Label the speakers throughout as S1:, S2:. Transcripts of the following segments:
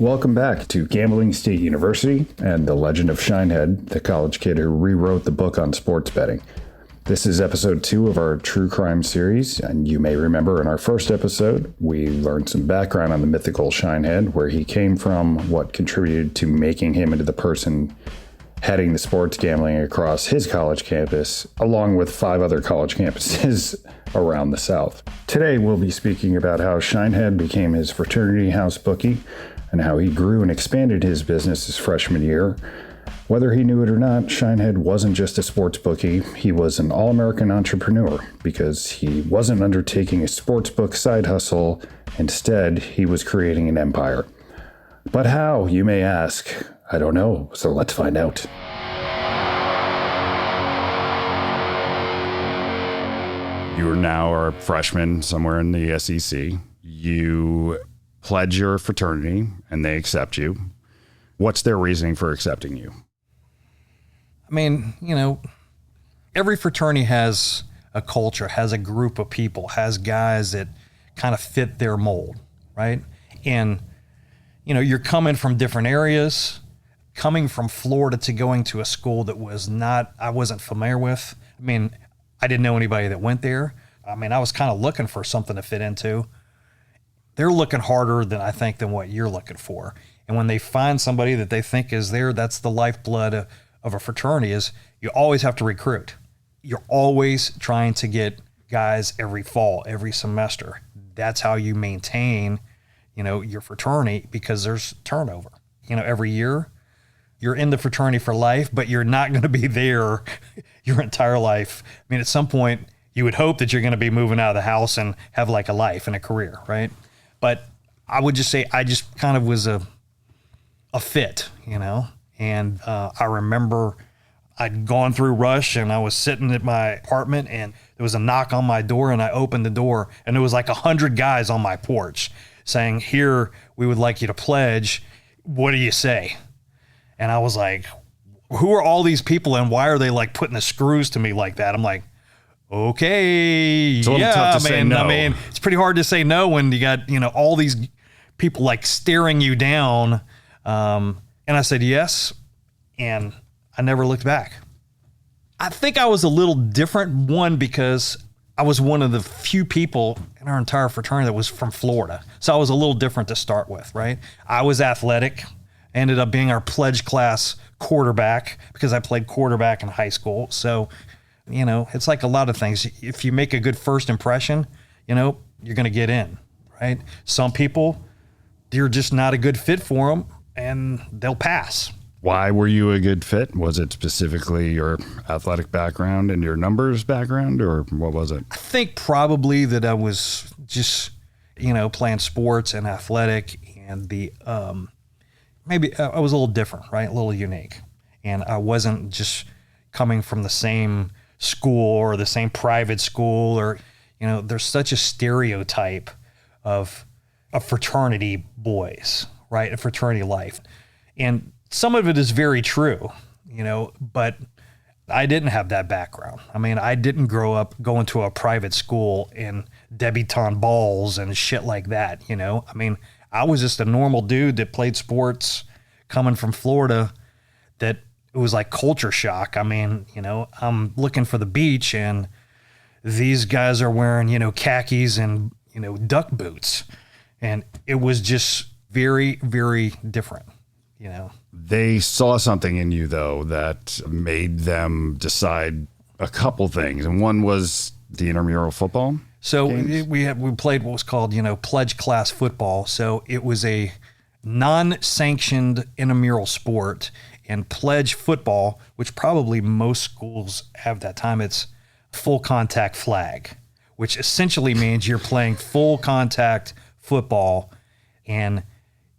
S1: Welcome back to Gambling State University and the Legend of Shinehead, the college kid who rewrote the book on sports betting. This is episode 2 of our true crime series, and you may remember in our first episode, we learned some background on the mythical Shinehead, where he came from, what contributed to making him into the person heading the sports gambling across his college campus, along with 5 other college campuses around the South. Today, we'll be speaking about how Shinehead became his fraternity house bookie, and how he grew and expanded his business his freshman year. Whether he knew it or not, Shinehead wasn't just a sports bookie, he was an all-American entrepreneur, because he wasn't undertaking a sportsbook side hustle. Instead, he was creating an empire. But how, you may ask? I don't know, so let's find out. You are now a freshman somewhere in the SEC. You pledge your fraternity, and they accept you. What's their reasoning for accepting you?
S2: I mean, every fraternity has a culture, has a group of people, has guys that kind of fit their mold, right? And, you're coming from different areas, coming from Florida to going to a school that I wasn't familiar with. I mean, I didn't know anybody that went there. I mean, I was kind of looking for something to fit into. They're looking harder than what you're looking for. And when they find somebody that they think is there, that's the lifeblood of a fraternity, is you always have to recruit. You're always trying to get guys every fall, every semester. That's how you maintain, your fraternity, because there's turnover. Every year you're in the fraternity for life, but you're not going to be there your entire life. I mean, at some point you would hope that you're going to be moving out of the house and have like a life and a career, right? But I would just say I just kind of was a fit, and I remember I'd gone through rush and I was sitting at my apartment and there was a knock on my door, and I opened the door and there was like 100 guys on my porch saying, "Here, we would like you to pledge. What do you say?" And I was like, who are all these people and why are they like putting the screws to me like that? I'm like, okay,
S1: it's a little tough to say no.
S2: I mean, it's pretty hard to say no when you got, all these people like staring you down. And I said yes, and I never looked back. I think I was a little different, one, because I was one of the few people in our entire fraternity that was from Florida. So I was a little different to start with, right? I was athletic, ended up being our pledge class quarterback because I played quarterback in high school. So, it's like a lot of things. If you make a good first impression, you're going to get in, right? Some people, you're just not a good fit for them, and they'll pass.
S1: Why were you a good fit? Was it specifically your athletic background and your numbers background, or what was it?
S2: I think probably that I was just, playing sports and athletic, and maybe I was a little different, right? A little unique. And I wasn't just coming from the same school or the same private school, or, there's such a stereotype of fraternity boys, right? A fraternity life. And some of it is very true, but I didn't have that background. I mean, I didn't grow up going to a private school in debutante balls and shit like that, I mean, I was just a normal dude that played sports coming from Florida, that it was like culture shock. I mean, I'm looking for the beach and these guys are wearing, khakis and, duck boots. And it was just very, very different,
S1: They saw something in you, though, that made them decide a couple things. And one was the intramural football.
S2: So
S1: games.
S2: we played what was called, pledge class football. So it was a non-sanctioned intramural sport, and pledge football, which probably most schools have that time, it's full contact flag, which essentially means you're playing full contact football, and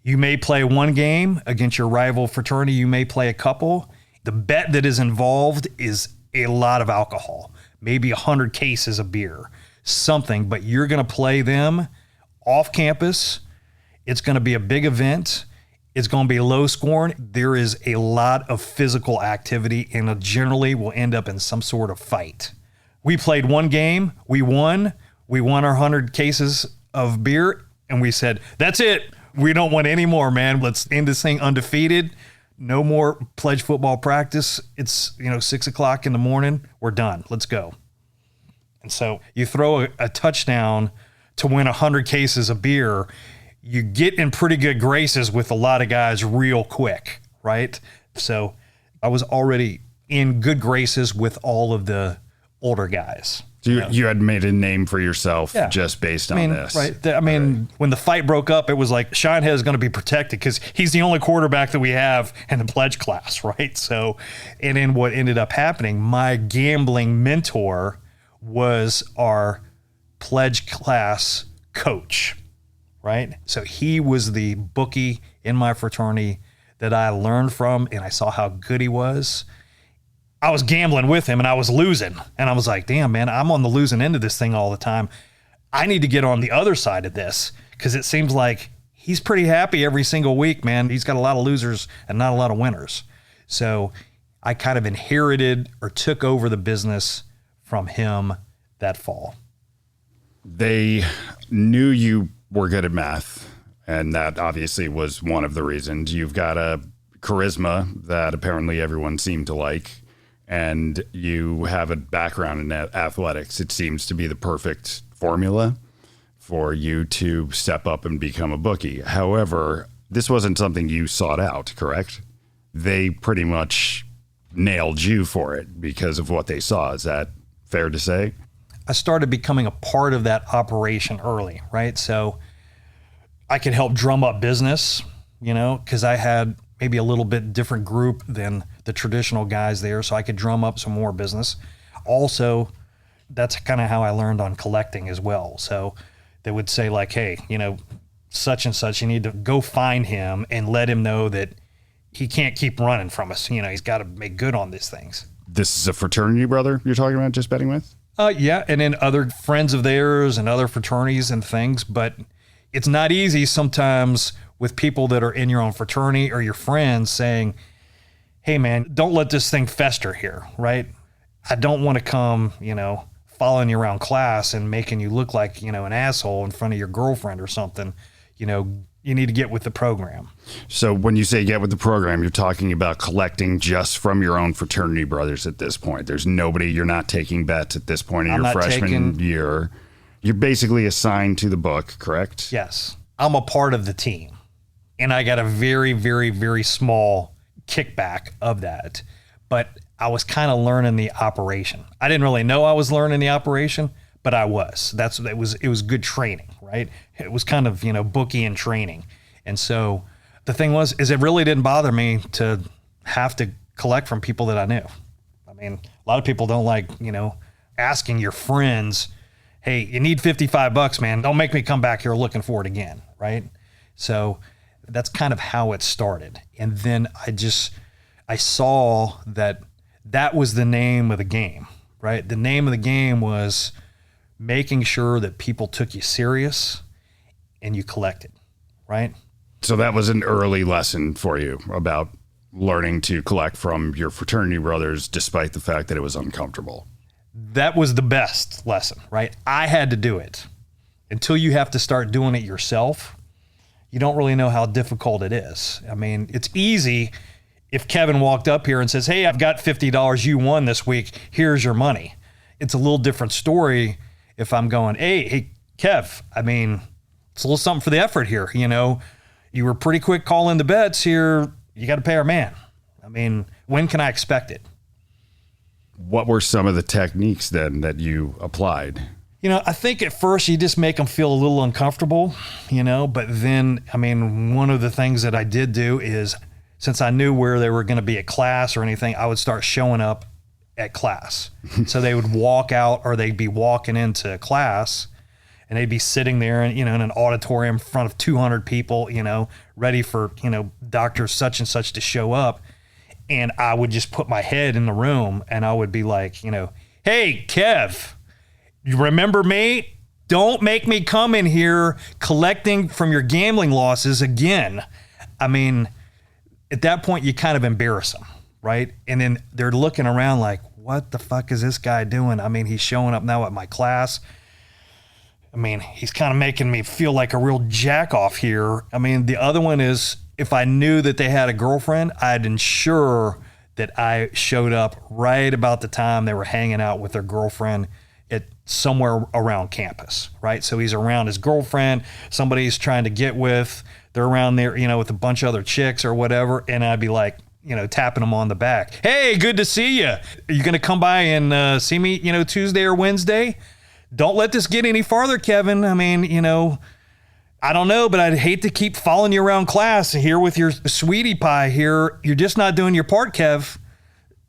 S2: you may play one game against your rival fraternity. You may play a couple. The bet that is involved is a lot of alcohol, maybe 100 cases of beer, something, but you're going to play them off campus. It's going to be a big event. It's going to be low scoring. There is a lot of physical activity, and it generally will end up in some sort of fight. We played one game. We won. We won our 100 cases of beer, and we said, that's it. We don't want any more, man. Let's end this thing undefeated. No more pledge football practice. It's, 6:00 in the morning. We're done. Let's go. And so you throw a touchdown to win 100 cases of beer. You get in pretty good graces with a lot of guys real quick, right? So I was already in good graces with all of the older guys.
S1: So you had made a name for yourself just based on this.
S2: Right. When the fight broke up, it was like Shinehead is going to be protected because he's the only quarterback that we have in the pledge class, right? So, and then what ended up happening, my gambling mentor was our pledge class coach, right? So he was the bookie in my fraternity that I learned from, and I saw how good he was. I was gambling with him and I was losing. And I was like, damn, man, I'm on the losing end of this thing all the time. I need to get on the other side of this because it seems like he's pretty happy every single week, man. He's got a lot of losers and not a lot of winners. So I kind of inherited or took over the business from him that fall.
S1: They knew you were good at math, and that obviously was one of the reasons. You've got a charisma that apparently everyone seemed to like. And you have a background in athletics. It seems to be the perfect formula for you to step up and become a bookie. However, this wasn't something you sought out, correct? They pretty much nailed you for it because of what they saw. Is that fair to say?
S2: I started becoming a part of that operation early, right? So I could help drum up business, because I had maybe a little bit different group than the traditional guys there, so I could drum up some more business. Also, that's kind of how I learned on collecting as well. So they would say like, hey, such and such, you need to go find him and let him know that he can't keep running from us. He's got to make good on these things.
S1: This is a fraternity brother you're talking about just betting with?
S2: Yeah, and then other friends of theirs and other fraternities and things, but it's not easy sometimes with people that are in your own fraternity or your friends saying, hey man, don't let this thing fester here, right? I don't want to come, following you around class and making you look like, an asshole in front of your girlfriend or something. You need to get with the program.
S1: So when you say get with the program, you're talking about collecting just from your own fraternity brothers at this point. There's nobody, you're not taking bets at this point in your freshman year. You're basically assigned to the book, correct?
S2: Yes. I'm a part of the team. And I got a very, very, very small kickback of that. But I was kind of learning the operation. I didn't really know I was learning the operation, but I was. It was good training, right? It was kind of, bookie and training. And so the thing is it really didn't bother me to have to collect from people that I knew. I mean, a lot of people don't like, asking your friends, hey, you need $55, man. Don't make me come back here looking for it again, right? So that's kind of how it started. And then I saw that was the name of the game, right? The name of the game was making sure that people took you serious and you collected, right?
S1: So that was an early lesson for you about learning to collect from your fraternity brothers, despite the fact that it was uncomfortable.
S2: That was the best lesson, right? I had to do it. Until you have to start doing it yourself, you don't really know how difficult it is. I mean, it's easy if Kevin walked up here and says, hey, I've got $50 you won this week. Here's your money. It's a little different story if I'm going, hey, Kev, I mean, it's a little something for the effort here. You were pretty quick calling the bets here. You got to pay our man. I mean, when can I expect it?
S1: What were some of the techniques then that you applied?
S2: I think at first you just make them feel a little uncomfortable, but then, I mean, one of the things that I did do is, since I knew where they were going to be at class or anything, I would start showing up at class. So they would walk out or they'd be walking into class and they'd be sitting there in an auditorium in front of 200 people, ready for, Dr. such and such to show up. And I would just put my head in the room and I would be like, hey, Kev, you remember me? Don't make me come in here collecting from your gambling losses again. I mean, at that point, you kind of embarrass them, right? And then they're looking around like, what the fuck is this guy doing? I mean, he's showing up now at my class. I mean, he's kind of making me feel like a real jack off here. I mean, the other one is if I knew that they had a girlfriend, I'd ensure that I showed up right about the time they were hanging out with their girlfriend at somewhere around campus, right? So he's around his girlfriend, somebody he's trying to get with, they're around there, with a bunch of other chicks or whatever. And I'd be like, tapping them on the back. Hey, good to see you. Are you going to come by and see me, Tuesday or Wednesday? Don't let this get any farther, Kevin. I mean, I don't know, but I'd hate to keep following you around class here with your sweetie pie here. You're just not doing your part, Kev.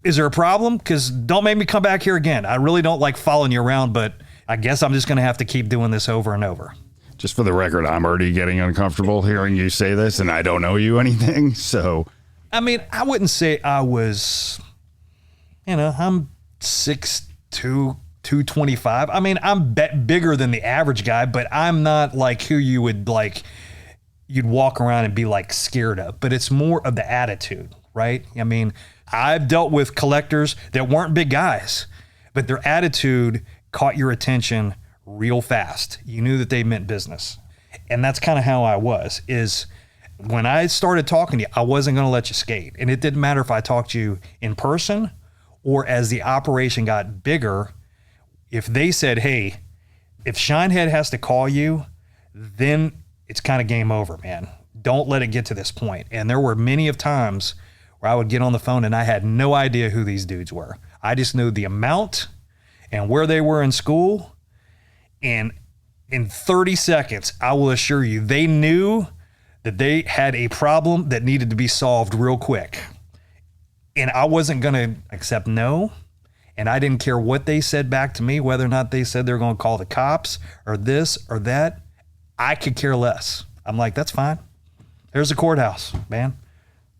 S2: Is there a problem? Because don't make me come back here again. I really don't like following you around, but I guess I'm just going to have to keep doing this over and over.
S1: Just for the record, I'm already getting uncomfortable hearing you say this, and I don't know you anything, so...
S2: I mean, I wouldn't say I was, I'm 6'2", 225. I mean, I'm bigger than the average guy, but I'm not like who you would you'd walk around and be like scared of, but it's more of the attitude, right? I mean, I've dealt with collectors that weren't big guys, but their attitude caught your attention real fast. You knew that they meant business. And that's kind of how I was, is when I started talking to you, I wasn't going to let you skate. And it didn't matter if I talked to you in person or as the operation got bigger. If they said, hey, if Shinehead has to call you, then it's kind of game over, man. Don't let it get to this point. And there were many of times where I would get on the phone and I had no idea who these dudes were. I just knew the amount and where they were in school. And in 30 seconds, I will assure you, they knew that they had a problem that needed to be solved real quick. And I wasn't going to accept no. And I didn't care what they said back to me, whether or not they said they're going to call the cops or this or that. I could care less. I'm like, that's fine. There's the courthouse, man.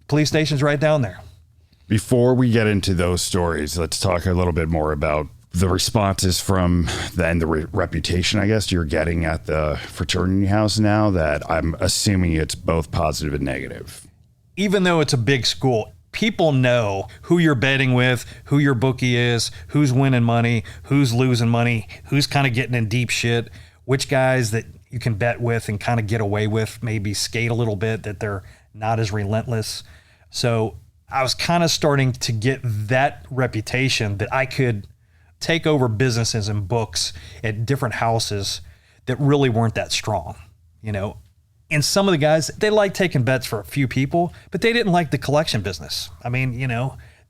S2: Police station's right down there.
S1: Before we get into those stories, let's talk a little bit more about the responses from the reputation, I guess, you're getting at the fraternity house now, that I'm assuming it's both positive and negative.
S2: Even though it's a big school, people know who you're betting with, who your bookie is, who's winning money, who's losing money, who's kind of getting in deep shit, which guys that you can bet with and kind of get away with, maybe skate a little bit, that they're not as relentless. So I was kind of starting to get that reputation that I could take over businesses and books at different houses that really weren't that strong, And some of the guys, they like taking bets for a few people, but they didn't like the collection business. I mean,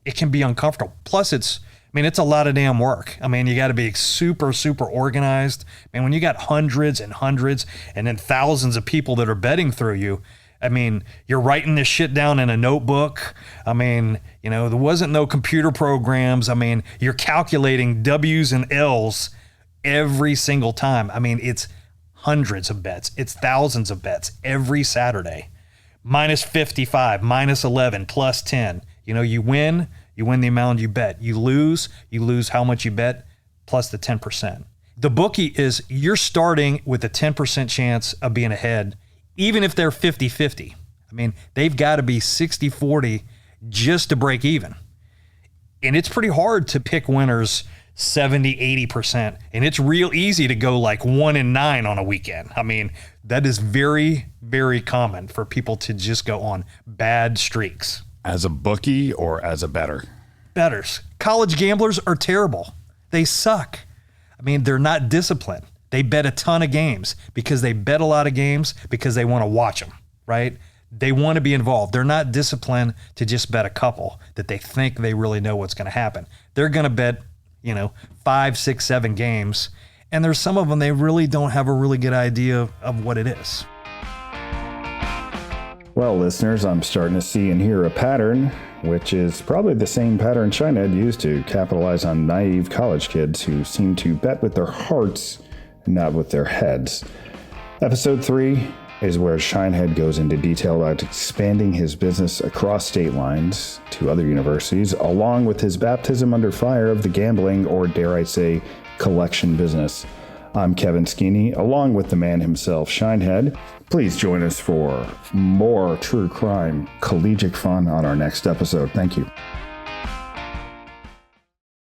S2: it can be uncomfortable. Plus it's a lot of damn work. I mean, you got to be super, super organized. I mean, when you got hundreds and hundreds and then thousands of people that are betting through you, I mean, you're writing this shit down in a notebook. I mean, there wasn't no computer programs. I mean, you're calculating W's and L's every single time. I mean, it's hundreds of bets. It's thousands of bets every Saturday. Minus 55, minus 11, plus 10. You win the amount you bet. You lose how much you bet, plus the 10%. The bookie is, you're starting with a 10% chance of being ahead, even if they're 50-50. I mean, they've got to be 60-40 just to break even. And it's pretty hard to pick winners 70-80%. And it's real easy to go like 1-9 on a weekend. I mean, that is very, very common for people to just go on bad streaks.
S1: As a bookie or as a bettor?
S2: Bettors. College gamblers are terrible. They suck. I mean, they're not disciplined. They bet a ton of games because they bet a lot of games because they want to watch them, right? They want to be involved. They're not disciplined to just bet a couple that they think they really know what's going to happen. They're going to bet, 5, 6, 7 games. And there's some of them, they really don't have a really good idea of what it is.
S1: Well, listeners, I'm starting to see and hear a pattern, which is probably the same pattern Shinehead used to capitalize on naive college kids who seem to bet with their hearts, not with their heads. Episode 3 is where Shinehead goes into detail about expanding his business across state lines to other universities, along with his baptism under fire of the gambling, or dare I say, collection business. I'm Kevin Skeeney, along with the man himself, Shinehead. Please join us for more true crime collegiate fun on our next episode. Thank you.